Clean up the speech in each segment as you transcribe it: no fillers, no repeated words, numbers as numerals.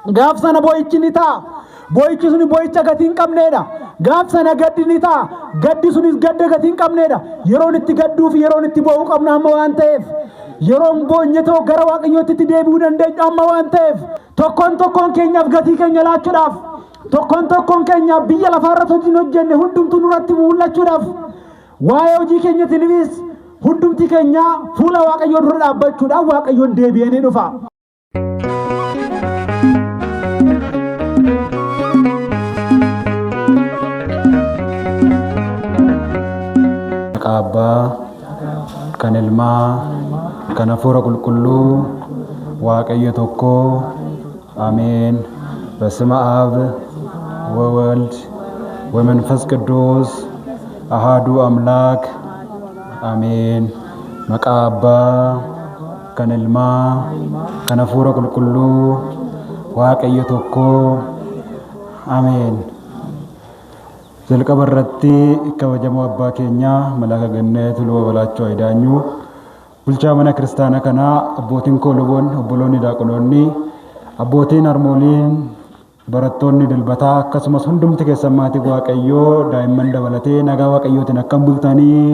gaaf sana boo'ichi ni ta'a. Boo'ichi suni boo'icha gatii hin qabneedha. Gaaf sana gaddi ni ta'a. Gaddi sunis gadda gatii hin qabneedha. Yeroon itti gadduu fi yeroon itti boo'uu qabna amma waan ta'eef. Yeroon boonye ta'u gara Waaqayyootti itti deebi'uu dandeenyu amma waan ta'eef. Tokkoon keenyaaf gatii keenya laachuudhaaf. Tokkoon keenyaaf biyya lafaarratti hojii hojjenne hundumtuu nurratti mul'achuudhaaf. Waa'ee hojii keenyatiifis hundumti keenya fuula Waaqayyoo dura dhaabbachuudhaan Waaqayyoon deebi'ee ni dhufa. Abbaa, kan Ilmaa, kan Hafuura Qulqulluu, Waaqayyo tokko, አሜን። በስመ አብ ወወልድ ወመንፈስ ቅዱስ አሃዱ አምላክ አሜን። መቃ አባ ከን ኢልማ ከን ሀፉረ ቁልቁሉ waaqayyo tokko አሜን። jalqaba irratti kabajamoo abbaa keenya Malaaka Gannet luba balaachoo Aydaanyuu bulchaa mana kiristaanaa kanaa abbootiin koo luboonni obboloonni daaqonoonni abbootiin harmooliin barattoonni dilbataa akkasumas hundumti keessan maatii waaqayyoo daa'imman dabalatee nagaa waaqayyootiin akkam bultanii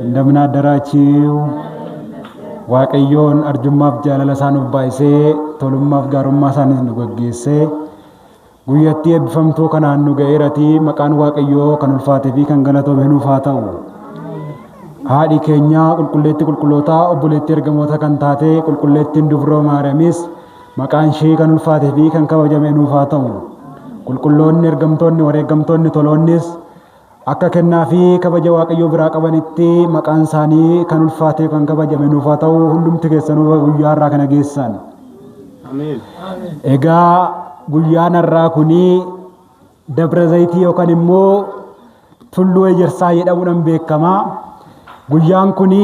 እንደምን አደራችሁ? waaqayyoon arjummaaf jaalala isaa nuuf baay'isee tolummaaf gaarummaa isaaniis nu gaggeessee guyyattii eebbifamtuu kanaan nu ga'eerati. Maqaan waaqayyoo kan ulfaatee fi kan galatoome nuuf haa ta'u. Haadhi keenya qulqulleetti qulqullootaa obboleetti ergamoota kan taate qulqulleettiin Dubroo Maariyamis maqaan ishee kan ulfaatee fi kan kabajame nuuf haa ta'u. Qulqulloonni ergamtoonni wareeggamtoonni toloonnis akka kennaa fi kabaja waaqayyoo biraa qabanitti maqaan isaanii kan ulfaatee kan kabajame nuuf haa ta'u. Hundumti keessanuu guyyaa irraa kana geessan. Egaa guyyaan irraa kuni Dabra Zayitii yookaan immoo Tulluu Ejersaa jedhamuudhaan beekama. Guyyaan kuni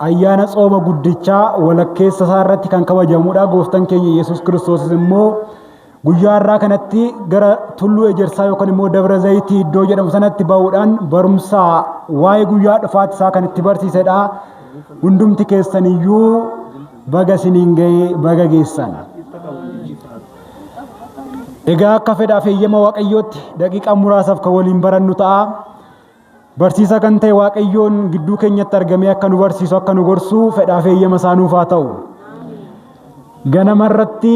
ayyaana tsooma guddichaa walakkeessa isaa irratti kan kabajamudha. Gooftaan keenya Yesuus Kiristoos immoo guyyaa irraa kanatti gara Tulluu Ejersaa yookaan immoo Dabra Zayitii iddoo jedhamu sanatti ba'uudhaan barumsa waa'ee guyyaa dhufaati isaa kan itti barsiisedha. Hundumti keessaniyyuu baga isiniin ga'ee baga geessan. Egaa akka fedhaaf eeyyama waaqayyootti daqiiqaa muraasaaf kan waliin barannu ta'a. Barsiisa kan ta'e waaqayyoon gidduu keenyatti argamee akka nu barsiisu akka nu gorsu fedhaaf eeyyama isaa nuuf haa ta'u. Ganama irratti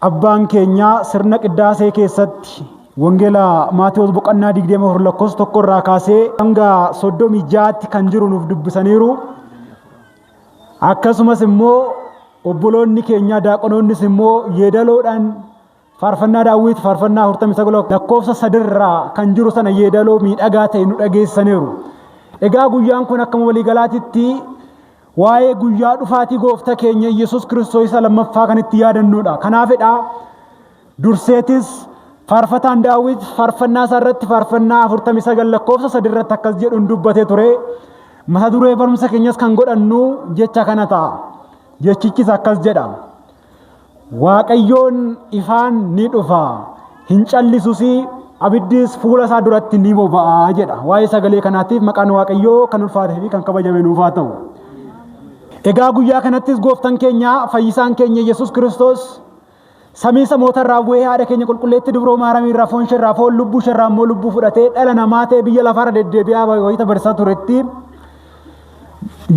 abbaan keenya sirna qiddaasee keessatti wangeela Maatewos boqonnaa 24 lakkoofsa 1 irraa kaasee hanga 36tti kan jiru nuuf dubbisaniiru. Akkasumas immoo obboloonni keenya daaqonoonnis immoo yeedaloodhaan faarfannaa Daawit faarfannaa 49 lakkoofsa 3 irraa kan jiru sana yeedaloo miidhagaa ta'e nu dhageessaniiru. Egaa guyyaan kun akkuma waliigalaatitti waa'ee guyyaa dhufaatii gooftaa keenya Yesuus Kiristoos isa lammaffaa kan itti yaadannudha. Kanaafidha durseetis faarfataan Daawit faarfannaa isaa irratti faarfannaa 49 lakkoofsa 3 irratti akkas jedhuun dubbatee ture. Mata duree barumsa keenyas kan godhannu jecha kana ta'a. Jechichis akkas jedha. Waaqayyoon ifaan ni dhufa, hin callisus, abiddis fuula isaa duratti ni boba'a jedha. Waa'ee sagalee kanaatiif maqaan waaqayyoo kan ulfaatee fi kan kabajame nuuf haa ta'u. Egaa guyyaa kanattis gooftaan keenya fayyisaan keenya Yesuus Kiristoos samii samoota irraa bu'ee haadha keenya qulqulleetti Dubroo Maariyaam irraa foon ishee irraa foon lubbuu ishee irraa immoo lubbuu fudhatee dhala namaa ta'e biyya lafaarra deddeebi'aa wayita barsiisaa turetti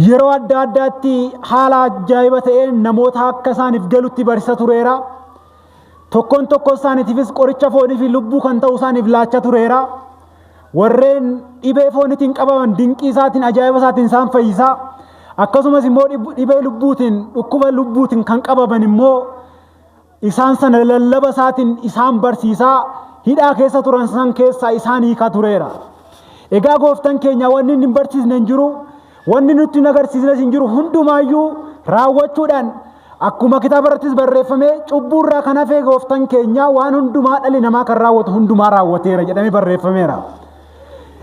yeroo adda addaatti haala ajaa'iba ta'een namoota akka isaaniif galutti barsiisaa tureera. Tokkoon isaaniitiifis qoricha foonii fi lubbuu kan ta'u isaaniif laachaa tureera. Warreen dhibee fooniitiin qabaman dinqii isaatiin ajaa'iba isaatiin isaan fayyisaa. Akkasumas immoo dhibee lubbuutiin dhukkuba lubbuutiin kan qabaman immoo isaan sana lallaba isaatiin isaan barsiisaa. Hidhaa keessa turan san keessaa isaan hiikaa tureera. Egaa gooftaan keenya wanni inni hin barsiisne hin jiru. Wanni nuti agarsiisnes hin jiru. Hundumaayyuu raawwachuudhaan akkuma kitaaba irrattis barreeffame cubbuu irraa kan hafe gooftaan keenya waan hundumaa dhalli namaa kan raawwatu hundumaa raawwateera jedhamee barreeffameera.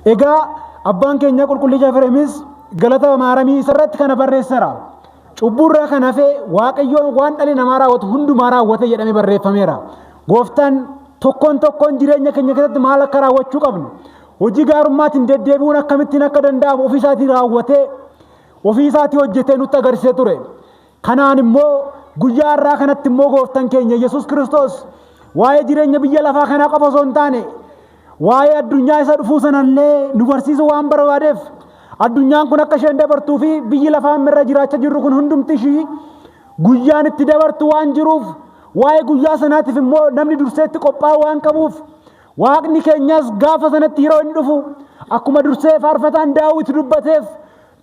Egaa abbaan keenya qulqullicha Efreemis galata Maariyaamii isarratti kana barreessera. Cubbuu irraa kan hafe waaqayyoon waan dhalli namaa raawwatu hundumaa raawwate jedhamee barreeffameera. Gooftaan tokkoon jireenya keenya keessatti maal akka raawwachuu qabnu hojii gaarummaatiin deddeebi'uun akkamittiin akka danda'amu ofii isaatii raawwatee ofii isaatii hojjetee nutti agarsiisee ture. Kanaan immoo guyyaa irraa kanatti immoo gooftaan keenya Yesuus Kiristoos waa'ee jireenya biyya lafaa kanaa qofa osoo hin taane waa'ee addunyaa isa dhufuu sanallee nu barsiisu waan barbaadeef addunyaan kun akka isheen dabartuu fi biyyi lafaa irra jiraachaa jirru kun hundumti ishii guyyaan itti dabartu waan jiruuf waa'ee guyyaa sanaatiif immoo namni durseetti qophaa'u waan qabuuf Waaqni keenyas gaafa sanatti yeroo inni dhufu akkuma dursee faarfataan Daawit dubbateef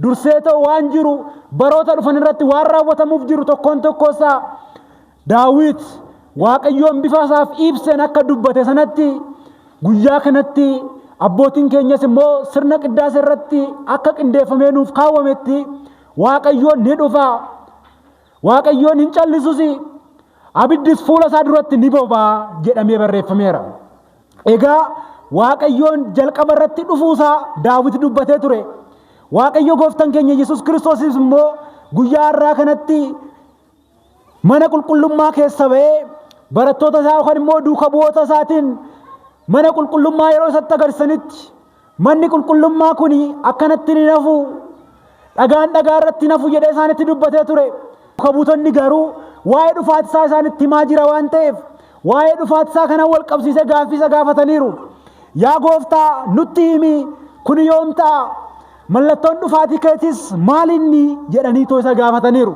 dursee ta'u waan jiru baroota dhufan irratti waan raawwatamuuf jiru tokkoon tokkoosaa Daawit Waaqayyoon bifa isaaf ibseen akka dubbate sanatti guyyaa kanatti abbootiin keenyas immoo sirna qiddaasa irratti akka qindeeffamee nuuf kaawwametti Waaqayyoon ni dhufa. Waaqayyoon hin callisusi abiddis fuula isaa duratti ni boba'a jedhamee barreeffameera. Egaa Waaqayyoon jalqaba irratti dhufuusaa Daawit dubbatee ture. Waaqayyo gooftaan keenya Yesuus Kiristoosis immoo guyyaa har'aa kanatti mana qulqullummaa keessa ba'ee barattoota isaa yookaan immoo duuka bu'oota isaatiin mana qulqullummaa yeroo isatti agarsiisanitti manni qulqullummaa kun akkanatti ni nafu dhagaan dhagaa irratti nafu jedhee isaanitti dubbatee ture. Duuka buutonni garuu waa'ee dhufaatisaa isaanitti himaa jira waan ta'eef waa'ee dhufaatisaa kana wal qabsiisee gaaffii gaafataniiru. Yaa gooftaa nutti himi kun yoom ta'a? Mallattoon dhufaatii keetis maalinni jedhaniitoo isa gaafataniiru.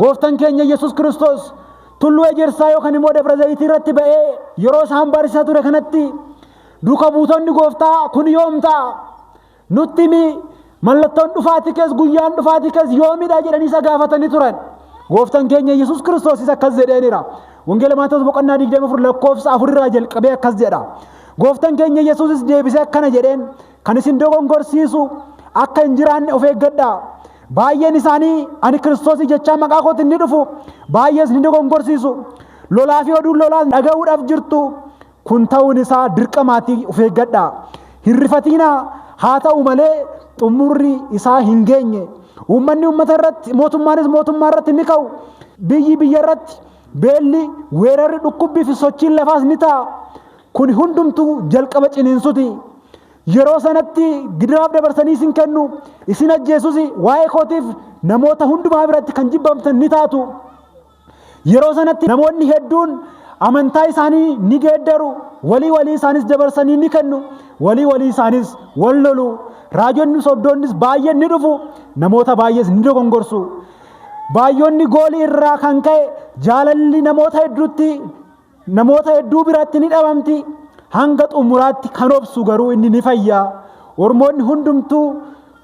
Gooftaan keenya Yesuus Kiristoos tulluu ejersaa yookaan immoo Dabra Zayitii irratti ba'ee yeroo isaan barsiisaa ture kanatti duuka buutonni gooftaa kun yoom ta'a? Nutti himi mallattoon dhufaatii kees guyyaan dhufaatii kees yoomidha jedhanii isa gaafatanii turan. Gooftaan keenya Yesuus Kiristoosis akkas jedheeniira. Wangeela Maatewos boqonnaa 24 lakkoofsa 4 irraa jalqabee akkas jedha. Gooftaan keenya Yesuusis deebisee akkana jedheen kan isin dogongorsiisu akka hin jiraanne of eeggadhaa. Baay'een isaanii ani Kiristoos jechaa maqaa kootiin ni dhufu baay'ees ni dogongorsiisu. Lolaa fi oduun lolaa dhaga'uudhaaf jirtu kun ta'uun isaa dirqamaatii of eeggadhaa. Hin rifatiinaa haa ta'u malee xumurri isaa hin geenye. Uummanni uummata irratti mootummaanis mootummaa irratti ni ka'u. Biyyi biyya irratti beelli weerarri dhukkubbii fi sochiin lafaas ni ta'a. Kun hundumtuu jalqaba ciniinsuti. Yeroo sanatti gidiraaf dabarsanii isin kennu isin ajjeesus waa'ee kootiif namoota hundumaa biratti kan jibbamtan ni taatu. Yeroo sanatti namoonni hedduun amantaa isaanii ni geeddaru. Walii isaanis dabarsanii ni kennu. Walii isaanis wal lolu. Raajonni soddoonnis baay'een ni dhufu. Namoota baay'ees ni dogongorsu. Baay'oonni goolii irraa kan ka'e jaalalli namoota hedduu biratti ni dhabamti. Hanga xumuraatti kan obsu garuu inni ni fayya. Ormoonni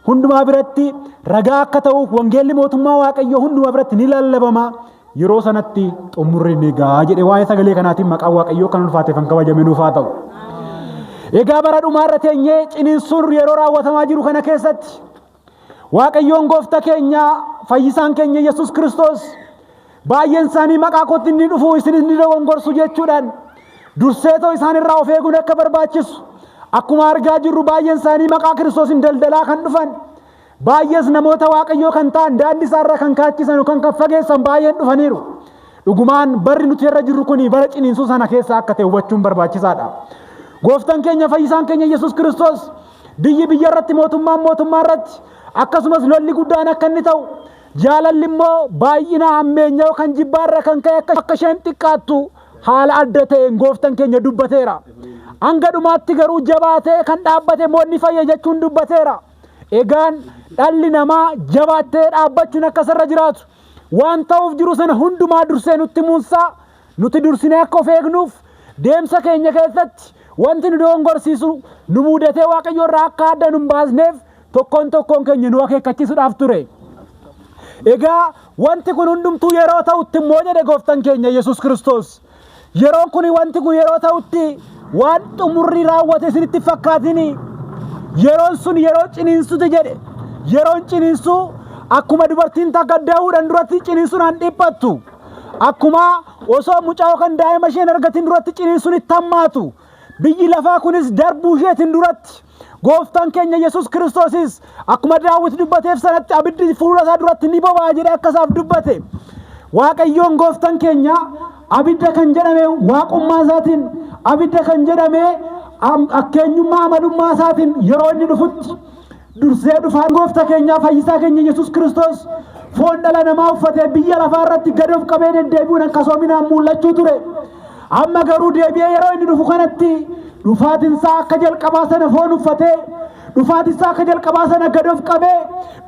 hundumaa biratti ragaa akka ta'uuf wangeelli mootummaa Waaqayyoo hundumaa biratti ni lallabama. Yeroo sanatti xumurri ni ga'a jedhe waa'ee sagalee kanaatiin maqaan Waaqayyoo kan ulfaateef kan kabajame nuuf haa ta'u. Egaa bara dhumaa irra teenyee ciniinsuun yeroo raawwatamaa jiru kana keessatti Waaqayyoon gooftaa keenya fayyisaan keenya Yesuus Kiristoos baay'een isaanii maqaa kootiin ni dhufu isinis ni dogongorsu jechuudhaan durseetoo isaan irraa of eeguun akka barbaachisu akkuma argaa jirru baay'een isaanii maqaa Kiristoosin daldalaa kan dhufan baay'ees namoota Waaqayyoo kan ta'an daandii isaarraa kan kaachisan yookaan kan fageessan baay'een dhufaniiru. Dhugumaan barri nuti irra jirru kun bara ciniinsuu sana keessa akka ta'e hubachuun barbaachisaadha. Gooftaan keenya fayyisaan keenya Yesuus Kiristoos biyya irratti mootummaa irratti akkasumas lolli guddaan akka inni ta'u jaalalli immoo baay'ina hammeenyaa yookaan jibbaarra kan ka'e akka isheen xiqqaattu haala adda ta'een gooftaan keenya dubbateera. Hanga dhumaatti garuu jabaatee kan dhaabbate moonni fayya jechuun dubbateera. Egaan dhalli namaa jabaatee dhaabbachuun akkasirra jiraatu waan ta'uuf jiru sana hundumaa dursee nutti muunsaa nuti dursinee akka of eegnuuf deemsa keenya keessatti wanti nu dogongorsiisu nu muudatee Waaqayyo irraa akka adda nu baasneef tokkoon keenya nu akeekkachiisuudhaaf ture. Egaa wanti kun hundumtuu yeroo ta'utti immoo jedhe gooftaan keenya Yesuus Kiristoos. Yeroon kun wanti kun yeroo ta'utti waan xumurri raawwate isinitti fakkaatini. Yeroon sun yeroo ciniinsuuti jedhe. Yeroon ciniinsuu akkuma dubartiin takka da'uudhaan duratti ciniinsuudhaan dhiphattu. Akkuma osoo mucaa yookaan daa'ima isheen argatiin duratti ciniinsuun itti hammaatu. Biyyi lafaa kunis darbuu isheetiin duratti gooftaan keenya Yesuus Kiristoosis akkuma Daawit dubbateef sanatti abiddi fuula isaa duratti ni boba'a jedhee akkasaaf dubbate. Waaqayyoon gooftaan keenya abidda kan jedhame waaqummaa isaatiin abidda kan jedhame akkeenyummaa amalummaa isaatiin yeroo inni dhufutti dursee dhufaan gooftaa keenya fayyisaa keenya Yesuus Kiristoos foon dhala namaa uffatee biyya lafaa irratti gad of qabee deddeebi'uun akka soominaan mul'achuu ture. Amma garuu deebi'ee yeroo inni dhufu kanatti dhufaatinsaa akka jalqabaa sana foon uffatee dhufaatinsaa akka jalqabaa sana gad of qabee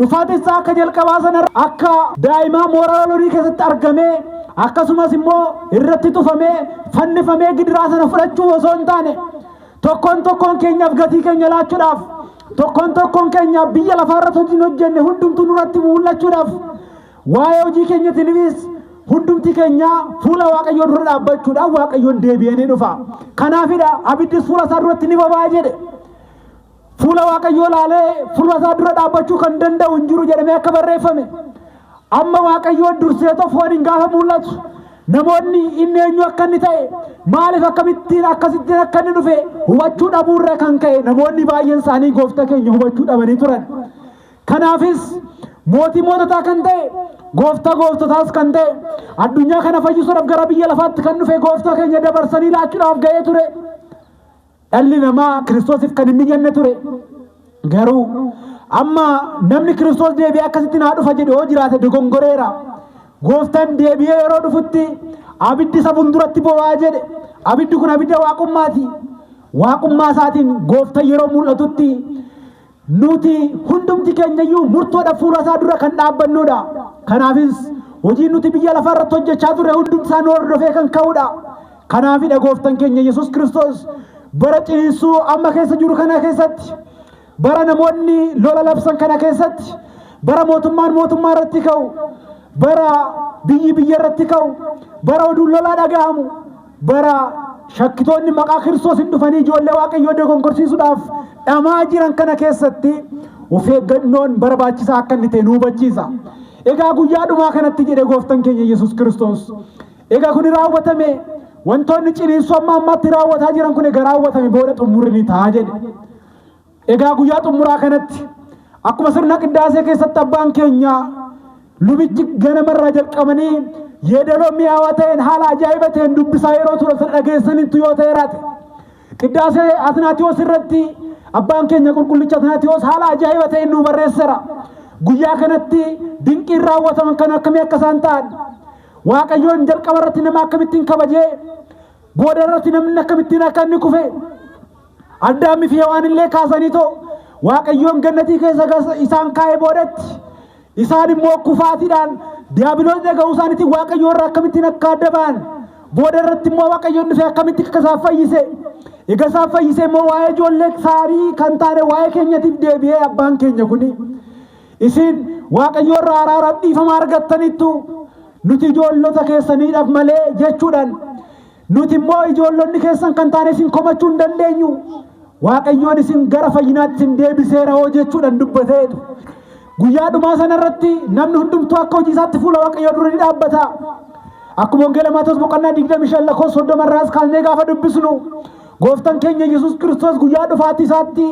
dhufaatinsaa akka jalqabaa sana akka daa'imaa mooraa loonii keessatti argamee akkasumas immoo irratti tufamee fannifamee gidiraa sana fudhachuu osoo hin taane tokkoon keenyaaf gatii keenya laachuudhaaf tokkoon keenyaaf biyya lafaarratti hojii hojjenne hundumtuu nurratti mul'achuudhaaf waa'ee hojii keenyatiifis hundumti keenya fuula Waaqayyoo dura dhaabbachuudhaan Waaqayyoon deebi'ee ni dhufa. Kanaafidha abiddis fuula isaa duratti ni boba'a jedhe. Fuula Waaqayyoo laalee fuula isaa dura dhaabbachuu kan danda'u hin jiru jedhamee akka barreeffame. Amma Waaqayyoon durseetoo fooniin gaafa mul'atu namoonni inni eenyu akka inni ta'e maaliif akkamittiin akkasittiin akka inni dhufe hubachuu dhabuurra kan ka'e namoonni baay'een isaanii gooftaa keenya hubachuu dhabanii turan. Kanaafis mootii moototaa kan ta'e gooftaa gooftotaas kan ta'e addunyaa kana fayyisuudhaaf gara biyya lafaatti kan dhufe gooftaa keenya dabarsanii laachuudhaaf ga'ee ture. Dhalli namaa Kiristoosiif kan hin mijanne ture. Garuu amma namni Kiristoos deebi'ee akkasitti naa dhufa jedhe yoo jiraate dogongoreera. Gooftaan deebi'ee yeroo dhufutti abiddi isa fuulduratti boba'aa jedhe. Abiddi kun abidda waaqummaati. Waaqummaa isaatiin gooftaan yeroo mul'atutti nuti hundumti keenyayyuu murtoodhaaf fuula isaa dura kan dhaabbannudha. Kanaafis hojii nuti biyya lafaa irratti hojjechaa turre hundumti isaa nu hordofee kan ka'udha. Kanaafidha gooftaan keenya Yesuus Kiristoos bara ciniinsuu amma keessa jiru kana keessatti bara namoonni lola labsan kana keessatti bara mootummaa irratti ka'u bara biyya irratti ka'u bara oduun lolaa dhaga'amu bara shakkitoonni maqaa Kiristoos hin dhufanii ijoollee Waaqayyoo dogongorsiisuudhaaf dhamaa jiran kana keessatti of eeggannoon barbaachisaa akka inni ta'e nu hubachiisa. Egaa guyyaa dhumaa kanatti jedhe gooftaan keenya Yesuus Kiristoos. Egaa kun raawwatame wantoonni ciniinsuu amma ammaatti raawwataa jiran kun egaa raawwatame booda xumurri ni ta'a jedhe. Egaa guyyaa xumuraa kanatti akkuma sirna qiddaasee keessatti abbaan keenya lubichi ganamarraa jalqabanii yeedaloo mi'aawaa ta'een haala ajaa'iba ta'een dubbisaa yeroo ture dhageessanitti yoo ta'e raate qiddaasee Atnaatiyoos irratti abbaan keenya qulqullicha Atnaatiyoos haala ajaa'iba ta'een nu barreessera. Guyyaa kanatti dinqiin raawwataman kan akkamii akka isaan ta'an Waaqayyoon jalqaba irratti nama akkamittiin kabajee booda irratti namni akkamittiin akka inni kufe Addaamii fi Hewaan illee kaasanii too Waaqayyoon gannatii keessa isaan kaa'ee boodatti isaan immoo kufaatiidhaan diiyaabiloos dhaga'uu isaaniitiin Waaqayyoo irraa akkamittiin akka adda ba'an booda irratti immoo Waaqayyoon dhufee akkamitti akka isaan fayyise. Egaa isaan fayyise immoo waa'ee ijoollee saarii kan taane waa'ee keenyatiif deebi'ee abbaan keenya kuni isin Waaqayyoo irraa araaraaf dhiifama argattaniittu nuti ijoollota keessaniidhaaf malee jechuudhaan nuti immoo ijoollonni keessan kan taane isin komachuu hin dandeenyu. Waaqayyoon isin gara fayyinaatti isin deebiseera hoo jechuudhaan dubbateetu. Guyyaa dhumaa sana irratti namni hundumtuu akka hojii isaatti fuula Waaqayyoo dura ni dhaabbata. Akkuma Wangeela Maatewos boqonnaa 25 lakkoofsa 30 irraas kaasnee gaafa dubbisnu gooftaan keenya Yesuus Kiristoos guyyaa dhufaatii isaatti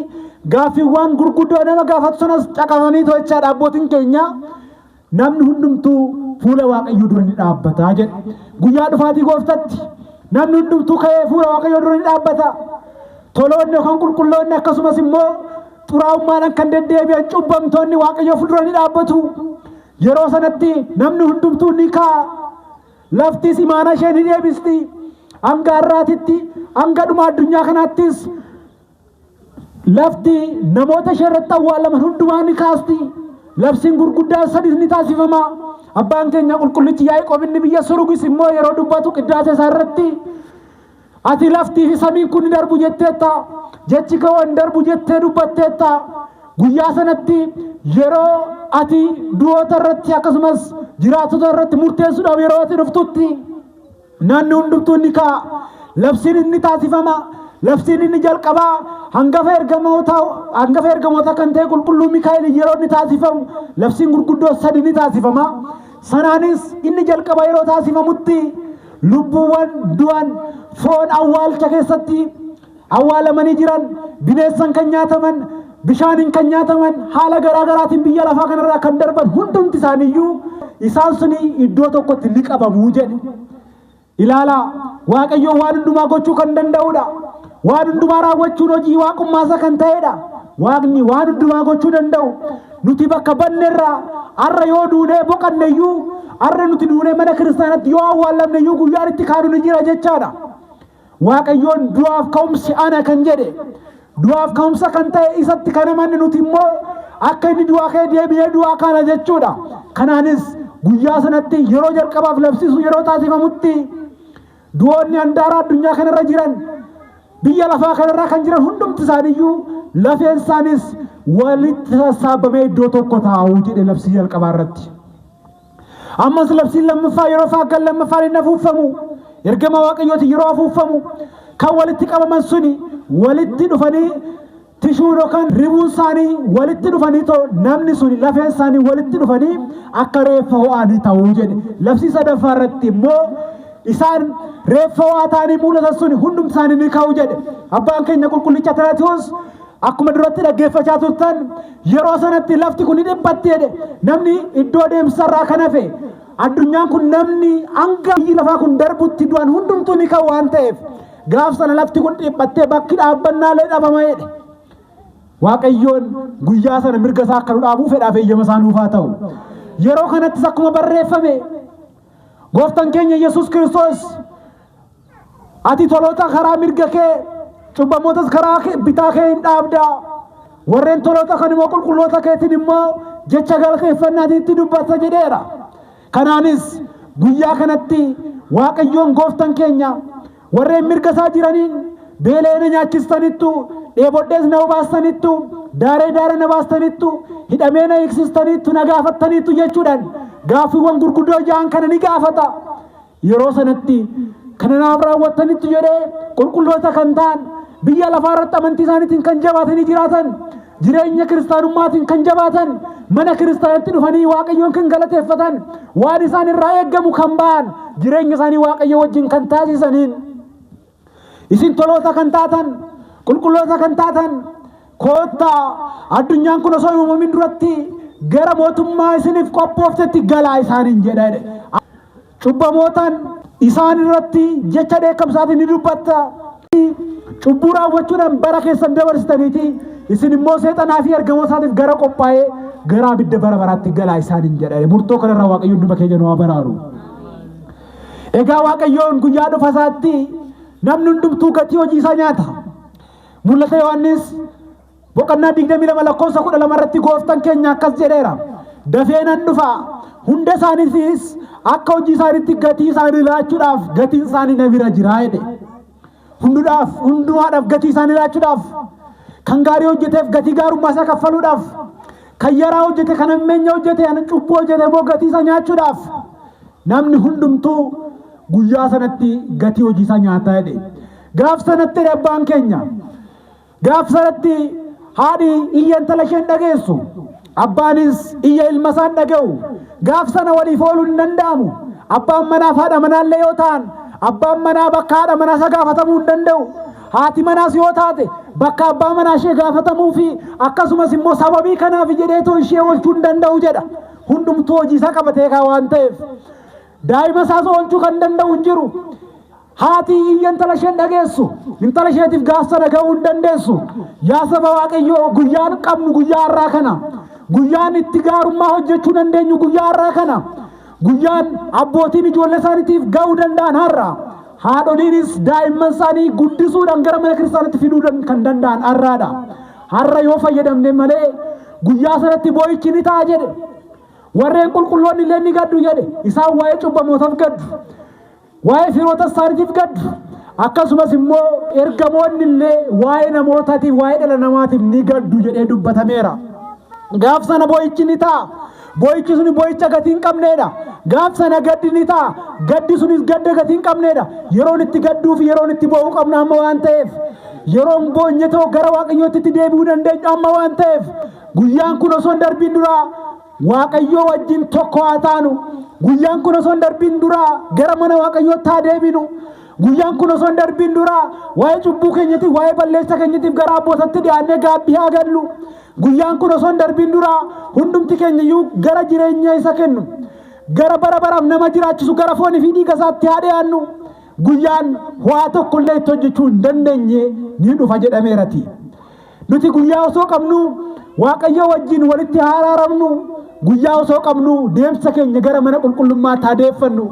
gaaffiiwwan gurguddoo nama gaafatu sanas caqasanii to'achaa abbootiin keenya namni hundumtuu fuula Waaqayyoo dura ni dhaabbata jedhe. Guyyaa dhufaatii gooftatti namni hundumtuu ka'ee fuula Waaqayyoo dura ni dhaabbata. Toloonni yookaan qulqulloonni akkasumas immoo xuraa'ummaadhaan kan deddeebi'an cubbamtoonni Waaqayyoo fuuldura ni dhaabbatu. Yeroo sanatti namni hundumtuu ni ka'a. Laftis imaana ishee ni deebisti. Hanga har'aatitti hanga dhuma addunyaa kanaattis lafti namoota ishee irratti awwaalaman hundumaa ni kaasti. Labsiin gurguddaan sadis ni taasifama. Abbaan keenya qulqullichi Yaaqoob inni biyya Surugis immoo yeroo dubbatu qiddaasa isaa irratti ati laftii fi samiin kun ni darbu jetteetta. Jechi koo hin darbu jettee dubbatteetta. Guyyaa sanatti yeroo ati du'oota irratti akkasumas jiraatota irratti murteessuudhaaf yeroo ati dhuftutti naanni hundumtuu ni ka'a. Labsiin inni taasifama. Labsiin inni jalqabaa hangafa ergamoota kan ta'e qulqulluu Mikaa'el yeroo inni taasifamu labsiin gurguddoo sadi ni taasifama. Sanaanis inni jalqabaa yeroo taasifamutti lubbuuwwan du'an foon awwaalcha keessatti awwaalamanii jiran bineensan kan nyaataman bishaaniin kan nyaataman haala garaa garaatiin biyya lafaa kanarraa kan darban hundumti isaaniiyyuu isaan suni iddoo tokkotti ni qabamuu jedhe. Ilaalaa Waaqayyoon waan hundumaa gochuu kan danda'udha. Waan hundumaa raawwachuun hojii waaqummaa isaa kan ta'edha. Waaqni waan hundumaa gochuu danda'u. Nuti bakka banneerraa har'a yoo duunee boqanneyyuu har'a nuti duunee mana kiristaanatti yoo awwaallamneyyuu guyyaan itti kaanu ni jira jechaadha. Waaqayyoon du'aaf ka'umsi ana kan jedhe du'aaf ka'umsa kan ta'e isatti kan amanne nuti immoo akka inni du'aa ka'ee deebi'ee du'aa kaana jechuudha. Kanaanis guyyaa sanatti yeroo jalqabaaf labsiisu yeroo taasifamutti du'oonni handaara addunyaa kanarra jiran biyya lafaa kanarra kan jiran hundumti isaaniiyyuu lafeen isaanis walitti sassaabamee iddoo tokko taa'uu jedhe labsii jalqabaa irratti. Ammas labsiin lammaffaa yeroo faaggan lammaffaan inni afuufamu ergama Waaqayyooti yeroo afuufamu kan walitti qabaman suni walitti dhufanii tishuun yookaan ribuun isaanii walitti dhufanii namni suni lafeen isaanii walitti dhufanii akka reeffa ho'anii ta'uu jedhe. Labsii sadaffaa irratti immoo isaan reeffa ho'aa ta'anii mul'atan suni hundumti isaanii ni ka'u jedhe. Abbaan keenya qulqullicha Timotewoos akkuma duratti dhaggeeffachaa turtan yeroo sanatti lafti kun ni dhiphatti jedhe. Namni iddoo deemsarraa kan hafe addunyaan kun namni hanga biyyi lafaa kun darbutti du'an hundumtuu ni ka'u waan ta'eef gaaf sana lafti kun dhiphattee bakki dhaabbannaalee dhabama jedhe. Waaqayyoon guyyaa sana mirga isaa akka nu dhaabuu fedhaaf eeyyama isaa nuuf haa ta'u. Yeroo kanattis akkuma barreeffame gooftaan keenya Yesuus Kiristoos ati toloota karaa mirga kee cubbamootas karaa bitaa kee hin dhaabdaa warreen toloota kan immoo qulqulloota keetiin immoo jecha galateeffannaatiitti dubbata jedheera. Kanaanis guyyaa kanatti Waaqayyoon gooftaan keenya warreen mirga isaa jiraniin beelee na nyaachistaniittu dheebodhees na obaastaniittu daaree na baastaniittu hidhamee na hiiksistaniittu na gaafattaniittu jechuudhaan gaaffiiwwan gurguddoo ja'an kana ni gaafata. Yeroo sanatti kana naaf raawwattaniittu jedhee qulqulloota kan ta'an biyya lafaa irratti amantii isaaniitiin kan jabaatanii jiraatan jireenya kiristaanummaatiin kan jabaatan mana kiristaanatti dhufanii Waaqayyoon kan galateeffatan waan isaan irraa eeggamu kan ba'an jireenya isaanii Waaqayyo wajjin kan taasisaniin isin toloota kan taatan qulqulloota kan taatan koottaa addunyaan kun osoo uumamin duratti gara mootummaa isiniif qophooftetti galaa isaaniin jedha. Cubbamootaan isaan irratti jecha dheekkamsaatiin ni dubbatta. Cubbuu raawwachuudhaan bara keessan dabarsitaniiti isin immoo seexanaa fi ergamootaatiif gara qophaa'ee gara abidda bara baraatti galaa isaaniin jedha. Murtoo kanarraa Waaqayyoon dhuma keenya nu haa baraaru. Egaa Waaqayyoon guyyaa dhufa isaatti namni hundumtuu gatii hojii isaa nyaata. Mul'ata Yohaannis boqonnaa 22 lakkoofsa 12 irratti gooftaan keenya akkas jedheera. Dafee nan dhufa hunda isaaniifis akka hojii isaaniitti gatii isaanii laachuudhaaf gatiin isaanii na bira jira jedhe. Hundumaadhaaf gatii isaanii laachuudhaaf kan gaarii hojjeteef gatii gaarummaa isaa kaffaluudhaaf kan yaraa hojjete kan hammeenya hojjete kan cubbuu hojjete immoo gatii isaa nyaachuudhaaf namni hundumtuu guyyaa sanatti gatii hojii isaa nyaataa jedhe. Gaaf sanatti abbaan keenya gaaf sanatti haadhi iyya intala isheen dhageessu abbaanis iyya ilma isaa dhaga'u gaaf sana waliif ooluu hin danda'amu. Abbaan manaaf haadha manaallee yoo ta'an abbaan manaa bakka haadha manaa isaa gaafatamuu hin danda'u. Haati manaas yoo taate bakka abbaa manaa ishee gaafatamuu fi akkasumas immoo sababii kanaaf jedheetoo ishee oolchuu hin danda'u jedha. Hundumtuu hojii isaa qabatee kaa waan ta'eef daa'ima isaas oolchuu kan danda'u hin jiru. Haati iyya intala isheen dhageessu intala isheetiif gaaf sana ga'uu hin dandeessu. Yaa saba Waaqayyoo guyyaan qabnu guyyaa har'aa kana guyyaan itti gaarummaa hojjechuu dandeenyu guyyaa har'aa kana guyyaan abbootiin ijoollee isaaniitiif ga'uu danda'an har'a. Haadholiinis daa'imman isaanii guddisuudhaan gara mana kiristaanatti fiduu kan danda'an har'aadha. Har'a yoo fayyadamne malee guyyaa sanatti boo'ichi ni ta'a jedhe. Warreen qulqulloonni illee ni gaddu jedhe. Isaan waa'ee cubbamootaaf gaddu. Waa'ee firoota isaaniitiif gaddu. Akkasumas immoo ergamoonni illee waa'ee namootaatiif waa'ee dhala namaatiif ni gaddu jedhee dubbatameera. Gaaf sana boo'ichi ni ta'a. Boo'ichi suni boo'icha gatii hin qabneedha. Gaaf sana gaddi ni ta'a. Gaddi sunis gadda gatii hin qabneedha. Yeroon itti gadduu fi yeroon itti boo'uu qabna amma waan ta'eef yeroon boonyetoo gara Waaqayyootti itti deebi'uu dandeenyu amma waan ta'eef guyyaan kun osoo hin darbiin duraa Waaqayyoo wajjin tokko haa taanu. Guyyaan kun osoo hin darbiin duraa gara mana Waaqayyootti haa deebinu. Guyyaan kun osoo hin darbiin duraa waa'ee cubbuu keenyatiif waa'ee balleessa keenyatiif gara abbootatti dhiyaannee gaabbii haa gallu. Guyyaan kun osoo hin darbiin duraa hundumti keenya iyyuu gara jireenya isa kennu gara bara baraaf nama jiraachisu gara foonii fi dhiiga isaatti haa dhiyaannu. Guyyaan waa tokkollee itti hojjechuu hin dandeenye ni dhufa jedhameerati. nuti guyyaa osoo qabnu waaqayyo wajjin walitti araaramnu guyyaa osoo qabnu deemsa keenya gara mana qulqullummaatti adeeffannu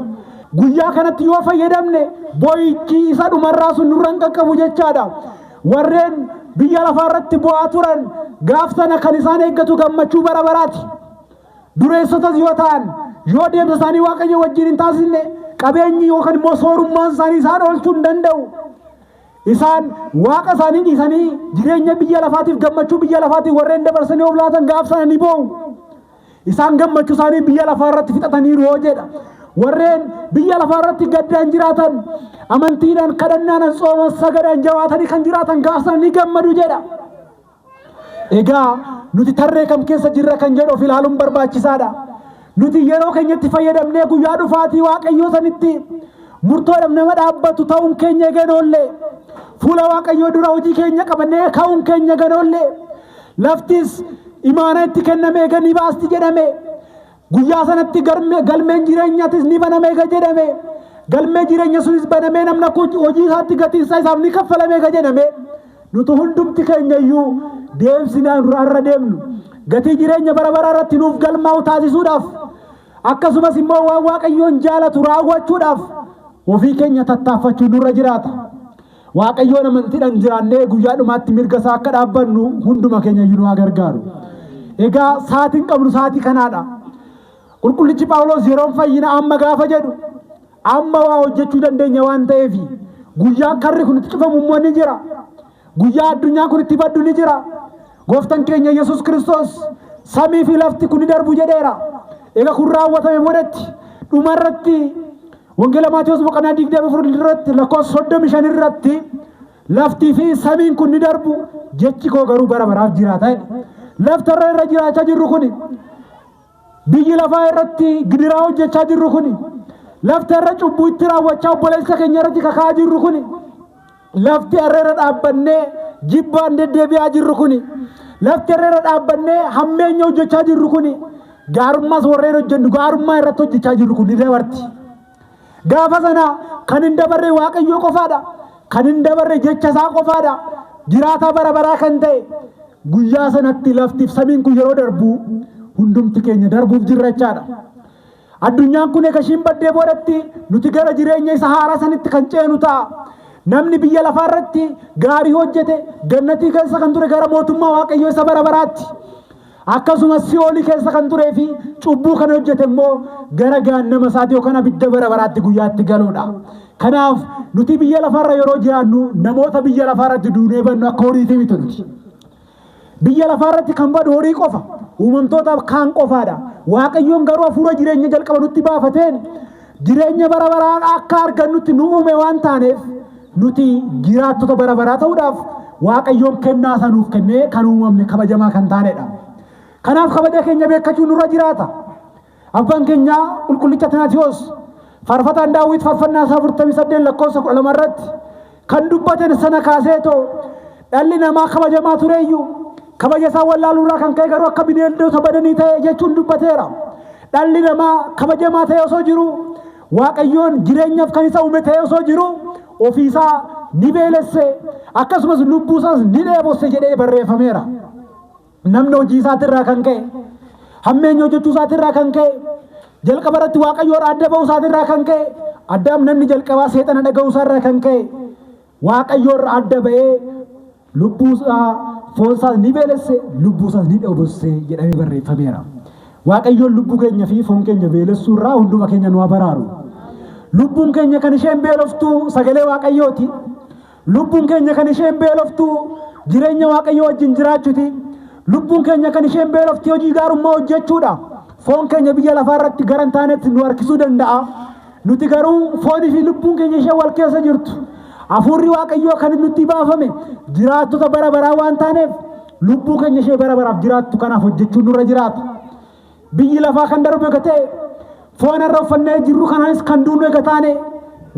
guyyaa kanatti yoo fayyadamne boo'ichi isa dhumarraa sun nurra hin qaqqabu jechaadha. Warreen biyya lafaa irratti bu'aa turan gaaf sana kan isaan eeggatu gammachuu bara baraati. Dureessotas yoo ta'an yoo deemsa isaanii waaqayyo wajjin hin taasisne qabeenyi yookaan immoo soorummaan isaanii isaan oolchuu hin danda'u. Isaan waaqa isaanii dhiisanii jireenya biyya lafaatiif gammachuu biyya lafaatiif warreen dabarsanii of laatan gaaf sana ni boo'u. Isaan gammachuu isaanii biyya lafaa irratti fixataniiru yoo jedha. Warreen biyya lafaa irratti gaddaan jiraatan amantiidhaan kadhannaan tsooma sagadaan jawaatanii kan jiraatan gaaf sana ni gammadu jedha. Egaa nuti tarree kam keessa jirra kan jedhu of ilaaluun barbaachisaadha. Nuti yeroo keenyatti fayyadamnee guyyaa dhufaatii waaqayyoo sanitti murtoodhaan nama dhaabbatu ta'uun keenya eeganoollee fuula waaqayyoo dura hojii keenya qabannee ka'uun keenya eeganoollee laftis imaana itti kenname eeganii baasti jedhame guyyaa sanatti galmeen jireenyaatis ni baname eega jedhame galmee jireenya sunis banamee namna hojii isaatti gatiinsaa isaaf ni kaffalame eega jedhame nuti hundumti keenya iyyuu deemsinaan irra deemnu gatii jireenya bara baraa irratti nuuf galmaa'u taasisuudhaaf akkasumas immoo waan waaqayyoon jaalatu raawwachuudhaaf ofii keenya tattaaffachuu nurra jiraata. Waaqayyoon amantiidhaan jiraannee guyyaa dhumaatti mirga isaa akka dhaabbannu hunduma keenya iyyuu nu gargaaru. Egaa sa'aatiin qabnu sa'aatii kanaadha. Qulqullichi Phaawulos yeroon fayyina amma gaafa jedhu amma waa hojjechuu dandeenya waan ta'eef guyyaa karri kun itti cufamu immoo ni jira. Guyyaa addunyaa kun itti baddu ni jira. Gooftaan keenya Yesuus Kiristoos samii fi lafti kun ni darbu jedheera. Egaa kun raawwatame boodatti dhumarratti Wangeela Maatiyos boqonnaa 24 irratti lakkoofsa 35 irratti laftii fi samiin kun ni darbu jechi koo garuu bara baraaf jiraata. Laftarra irra jiraachaa jirru kun biyyi lafaa irratti gidiraa hojjechaa jirru kun laftarra cubbuu itti raawwachaa obboleessa keenya irratti kakaa jirru kun lafti irra dhaabbannee jibbaan deddeebi'aa jirru kun lafti irra dhaabbannee hammeenya hojjechaa jirru kun gaarummaas warreen hojjennu gaarummaa irratti hojjechaa jirru kun ni dabarti. Gaafa sana kan hin dabarre waaqayyoo qofaadha. Kan hin dabarre jecha isaa qofaadha. Jiraataa bara baraa kan ta'e guyyaa sanatti laftiif samiin kun yeroo darbu hundumti keenya darbuuf jirra jechaadha. Addunyaan kun eega ishiin baddee boodatti nuti gara jireenya isa haaraa sanitti kan ceenu ta'a. Namni biyya lafaa irratti gaarii hojjete gannatii keessa kan ture gara mootummaa waaqayyoo isa bara baraatti. Akkasumas si'oolii keessa kan turee fi cubbuu kan hojjete immoo gara gaannama isaati yookaan abidda bara baraatti guyyaatti galuudha. Kanaaf nuti biyya lafaarra yeroo jiraannu namoota biyya lafaarratti duunee bannu akka horiitii miti nuti. Biyya lafaarratti kan badu horii qofa uumamtootaaf kaan qofaadha. Waaqayyoon garuu hafuura jireenya jalqaba nutti baafateen jireenya bara baraa akka argannutti nu uume waan taaneef nuti jiraattota bara baraa ta'uudhaaf Waaqayyoon kennaa sanuuf kennee kan uumamne kabajamaa kan taanedha. Kanaaf kabaja keenya beekkachuun nurra jiraata. Abbaan keenya qulqullicha Timootewos faarfataan Daawit faarfannaa isaa 48 lakkoofsa 12 irratti kan dubbatan sana kaaseetoo dhalli namaa kabajamaa tureeyyuu kabaja isaa wallaaluurraa kan ka'e garuu akka bineeldota badanii ta'e jechuun dubbateera. Dhalli namaa kabajamaa ta'e osoo jiru Waaqayyoon jireenyaaf kan isa uume ta'e osoo jiru ofiisaa ni beelesse akkasumas lubbuu isaas ni dheebosse jedhee barreeffameera. Namni hojii isaatirraa kan ka'e hammeenya hojjechuu isaatirraa kan ka'e jalqaba irratti waaqayyoon adda ba'uu isaatirraa kan ka'e addaam namni jalqabaa seexana dhaga'uu isaarraa kan ka'e waaqayyoon adda ba'ee lubbuu isaa foon isaas ni beelesse lubbuu isaas ni dheebosse jedhamee barreeffameera. Waaqayyoon lubbuu keenya fi foon keenya beelessuurraa hunduma keenya nu baraaru. Lubbuun keenya kan isheen beeloftu sagalee waaqayyooti. Lubbuun keenya kan isheen beeloftu jireenya waaqayyoo wajjin jiraachuuti. Lubbuun keenya kan isheen beelofti hojii gaarummaa hojjechuudha. Foon keenya biyya lafaa irratti gara hin taanetti nu harkisuu danda'a. Nuti garuu foonii fi lubbuun keenya isheen wal keessa jirtu. Hafuurri waaqayyoo kan nutti baafame jiraattota bara baraa waan taaneef lubbuu keenya ishee bara baraaf jiraattu kanaaf hojjechuun nurra jiraata. Biyyi lafaa kan darbu eega ta'e foon irra uffannee jirru kanaanis kan duunu eega taane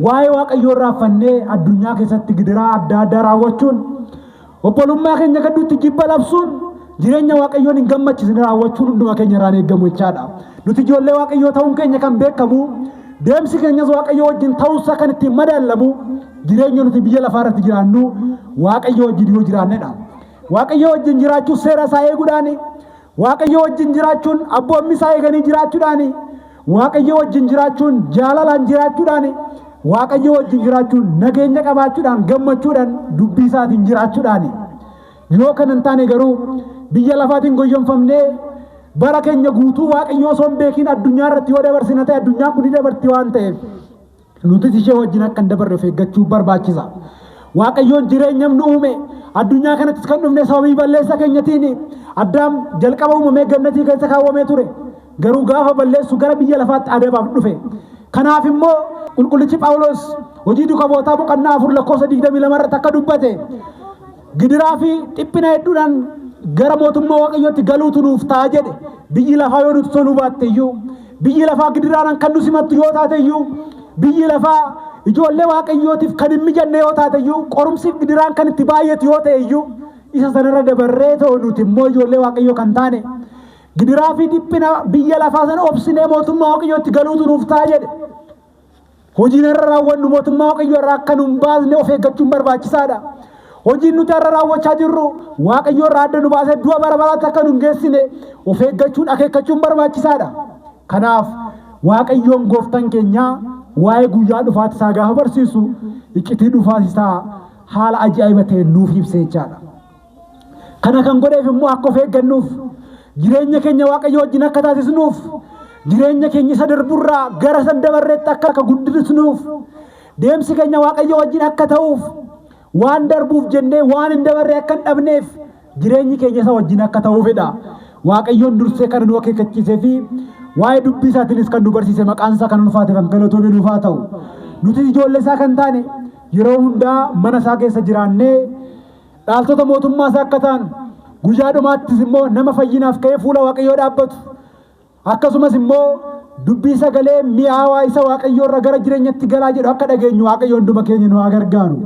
waa'ee waaqayyoo irraa uffannee addunyaa keessatti gidiraa adda addaa raawwachuun obbolummaa keenya gidduutti jibba labsuun jireenya waaqayyoon hin gammachiisne raawwachuun hunduma keenya irraan eeggamu jechaadha. Nuti ijoollee waaqayyoo ta'uun keenya kan beekamu deemsi keenyas waaqayyoo wajjin ta'uusaa kan ittiin madaallamu jireenya nuti biyya lafaa irratti jiraannu waaqayyoo wajjin yoo jiraannedha. waaqayyo wajjin jiraachuun seera isaa eeguudhaani waaqayyo wajjin jiraachuun abboommi isaa eeganii jiraachuudhaani waaqayyo wajjin jiraachuun jaalalaan jiraachuudhaani waaqayyo wajjin jiraachuun nageenya qabaachuudhaan gammachuudhaan dubbii isaatiin jiraachuudhaani yoo kan hin taane garuu biyya lafaatiin goyyonfamnee bara keenya guutuu waaqayyo osoo hin beekin addunyaa irratti yoo dabarsina ta'e addunyaan kun dabarti waan ta'eef nuti ishee wajjin akka hin dabarre of eeggachuu barbaachisa. Waaqayyoon jireenya nu uume addunyaa kanatti kan dhufne sababii balleessa keenyatiin Addaam jalqaba uumamee gannatii keessa kaawwamee ture garuu gaafa balleessu gara biyya lafaatti adabaaf dhufe. Kanaaf immoo qulqullichi Phaawulos hojii duukabootaa boqonnaa 4:22 irratti akka dubbate gidiraa fi dhiphina hedduudhaan gara mootummaa waaqayyootti galuutu nuuf ta'a jedhe. Biyyi lafaa yoo nuti toluu baatte iyyuu biyyi lafaa gidiraadhaan kan nu simattu yoo taate iyyuu biyyi lafaa ijoollee waaqayyootiif kan hin mijanne yoo taate iyyuu qorumsiif gidiraan kan itti baay'atu yoo ta'e iyyuu isa sanarra dabarree ta'u nuti immoo ijoollee waaqayyoo kan taane gidiraa fi dhiphina biyya lafaa sana obsinee mootummaa waaqayyootti galuutu nuuf ta'a jedhe. Hojiin irra raawwannu mootummaa waaqayyoo irraa akka nu hin baasne of eeggachuun barbaachisaadha. Hojiin nuti irra raawwachaa jirru waaqayyoo irraa adda nu baasee du'a bara baraatti akka nu hin geessine of eeggachuun akeekkachuun barbaachisaadha. Kanaaf waaqayyoon gooftaan keenya waa'ee guyyaa dhufaati isaa gaafa barsiisu iccitii dhufaati isaa haala ajaa'iba ta'een nuuf ibsee jechaadha. Kana kan godheef immoo akka of eeggannuuf jireenya keenya waaqayyo wajjin akka taasisnuuf jireenya keenya isa darburraa gara san dabarreetti akka guddisnuuf deemsi keenya waaqayyo wajjin akka ta'uuf waan darbuuf jennee waan hin dabarre akka hin dhabneef jireenyi keenya isa wajjin akka ta'uufidha. Waaqayyoon dursee kan nu akeekkachiisee fi waa'ee dubbii isaatiinis kan nu barsiise maqaan isaa kan ulfaate kan galatoomee nuuf haa ta'u. Nuti ijoollee isaa kan taane yeroo hundaa mana isaa keessa jiraannee dhaaltota mootummaa isaa akka ta'an guyyaa dhumaattis immoo nama fayyinaaf ka'ee fuula waaqayyoo dhaabbatu akkasumas immoo dubbii sagalee mi'aawaa isa waaqayyoo irra gara jireenyatti galaa jedhu akka dhageenyu waaqayyoon dhuma keenya nu haa gargaaru.